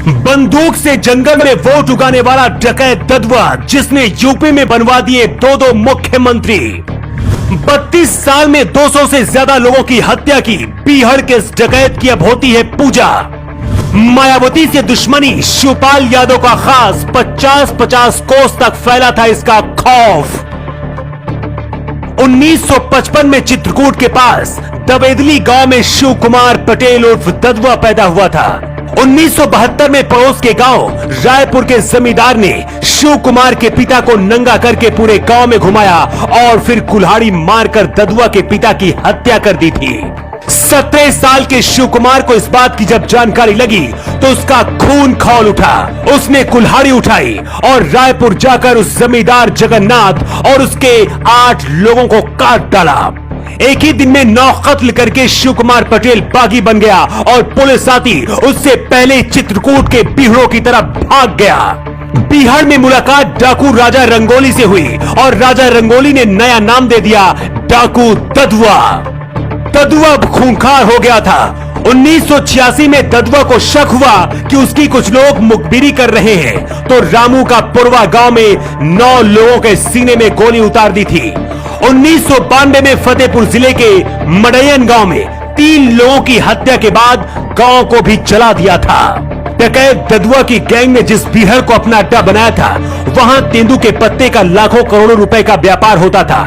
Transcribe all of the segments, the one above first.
बंदूक से जंगल में वोट उगाने वाला डकैत ददुआ, जिसने यूपी में बनवा दिए दो मुख्यमंत्री। 32 साल में 200 से ज्यादा लोगों की हत्या की बीहड़ के इस डकैत की अब होती है पूजा। मायावती से दुश्मनी, शिवपाल यादव का खास 50-50 कोस तक फैला था इसका खौफ। 1955 में चित्रकूट के पास दवेदली गांव में शिव कुमार पटेल उर्फ ददुआ पैदा हुआ था। 1972 में पड़ोस के गांव रायपुर के जमींदार ने शिव कुमार के पिता को नंगा करके पूरे गांव में घुमाया और फिर कुल्हाड़ी मारकर ददुआ के पिता की हत्या कर दी थी। 17 साल के शिव कुमार को इस बात की जब जानकारी लगी तो उसका खून खौल उठा। उसने कुल्हाड़ी उठाई और रायपुर जाकर उस जमींदार जगन्नाथ और उसके 8 लोगों को काट डाला। एक ही दिन में 9 कत्ल करके शिव कुमार पटेल बागी बन गया और पुलिस आती उससे पहले चित्रकूट के बीहड़ों की तरफ भाग गया। बिहार में मुलाकात डाकू राजा रंगोली से हुई और राजा रंगोली ने नया नाम दे दिया डाकू ददुआ। ददुआ खूंखार हो गया था। 1986 में ददुआ को शक हुआ कि उसकी कुछ लोग मुखबिरी कर रहे हैं, तो रामू का पुरवा गांव में 9 लोगों के सीने में गोली उतार दी थी। 1992 में फतेहपुर जिले के मडैयन गांव में 3 लोगों की हत्या के बाद गांव को भी जला दिया था। डकैत ददुआ की गैंग ने जिस बीहड़ को अपना अड्डा बनाया था, वहां तेंदू के पत्ते का लाखों करोड़ों रुपए का व्यापार होता था।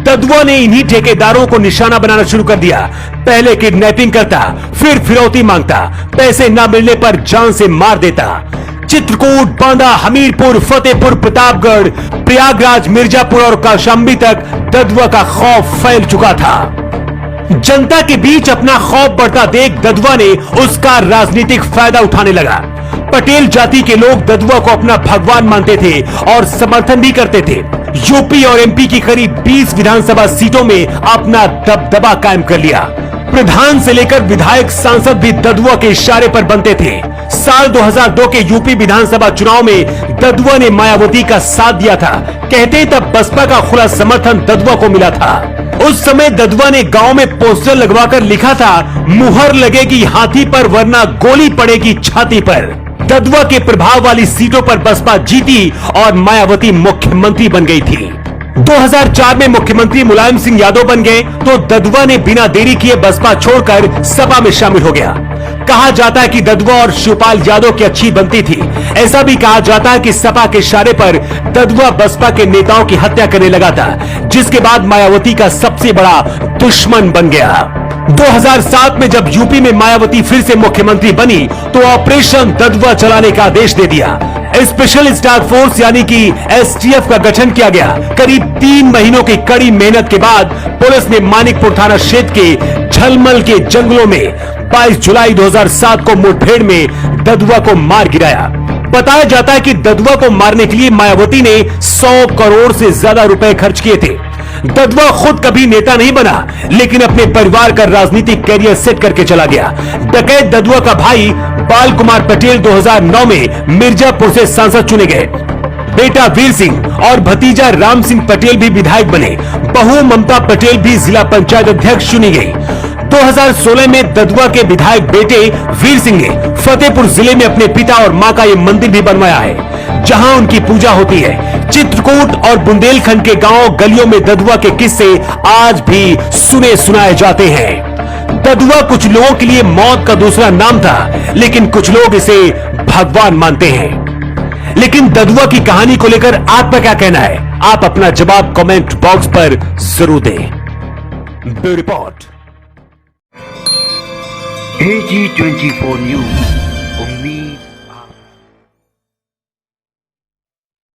ददुआ ने इन्हीं ठेकेदारों को निशाना बनाना शुरू कर दिया। पहले किडनैपिंग करता, फिर फिरौती मांगता, पैसे न मिलने पर जान से मार देता। चित्रकूट, बांदा, हमीरपुर, फतेहपुर, प्रतापगढ़, प्रयागराज, मिर्जापुर और कौशाम्बी तक ददुआ का खौफ फैल चुका था। जनता के बीच अपना खौफ बढ़ता देख ददुआ ने उसका राजनीतिक फायदा उठाने लगा। पटेल जाति के लोग ददुआ को अपना भगवान मानते थे और समर्थन भी करते थे। यूपी और एमपी की करीब 20 विधानसभा सीटों में अपना दबदबा कायम कर लिया। प्रधान से लेकर विधायक, सांसद भी ददुआ के इशारे पर बनते थे। साल 2002 के यूपी विधानसभा चुनाव में ददुआ ने मायावती का साथ दिया था। कहते तब बसपा का खुला समर्थन ददुआ को मिला था। उस समय ददुआ ने गांव में पोस्टर लगवाकर लिखा था, मुहर लगेगी हाथी पर वरना गोली पड़ेगी छाती पर। ददुआ के प्रभाव वाली सीटों पर बसपा जीती और मायावती मुख्यमंत्री बन गई थी। 2004 में मुख्यमंत्री मुलायम सिंह यादव बन गए तो ददुआ ने बिना देरी किए बसपा छोड़कर सपा में शामिल हो गया। कहा जाता है कि ददुआ और शिवपाल यादव की अच्छी बनती थी। ऐसा भी कहा जाता है कि सपा के इशारे पर ददुआ बसपा के नेताओं की हत्या करने लगा था, जिसके बाद मायावती का सबसे बड़ा दुश्मन बन गया। 2007 में जब यूपी में मायावती फिर से मुख्यमंत्री बनी तो ऑपरेशन ददुआ चलाने का आदेश दे दिया। स्पेशल स्टाफ फोर्स यानी कि एसटीएफ का गठन किया गया। करीब 3 महीनों की कड़ी मेहनत के बाद पुलिस ने मानिकपुर थाना क्षेत्र के झलमल के जंगलों में 22 जुलाई 2007 को मुठभेड़ में ददुआ को मार गिराया। बताया जाता है कि ददुआ को मारने के लिए मायावती ने 100 करोड़ से ज्यादा रुपए खर्च किए थे। ददुआ खुद कभी नेता नहीं बना, लेकिन अपने परिवार का राजनीतिक कैरियर सेट करके चला गया। डकैत ददुआ का भाई बाल कुमार पटेल 2009 में मिर्जापुर से सांसद चुने गए। बेटा वीर सिंह और भतीजा राम सिंह पटेल भी विधायक बने। बहू ममता पटेल भी जिला पंचायत अध्यक्ष चुनी गई। 2016 में ददुआ के विधायक बेटे वीर सिंह ने फतेहपुर जिले में अपने पिता और मां का ये मंदिर भी बनवाया है, जहां उनकी पूजा होती है। चित्रकूट और बुंदेलखंड के गांव गलियों में ददुआ के किस्से आज भी सुने सुनाए जाते हैं। ददुआ कुछ लोगों के लिए मौत का दूसरा नाम था, लेकिन कुछ लोग इसे भगवान मानते हैं। लेकिन ददुआ की कहानी को लेकर आपका क्या कहना है? आप अपना जवाब कमेंट बॉक्स पर जरूर दें। Bureau report AG24 News।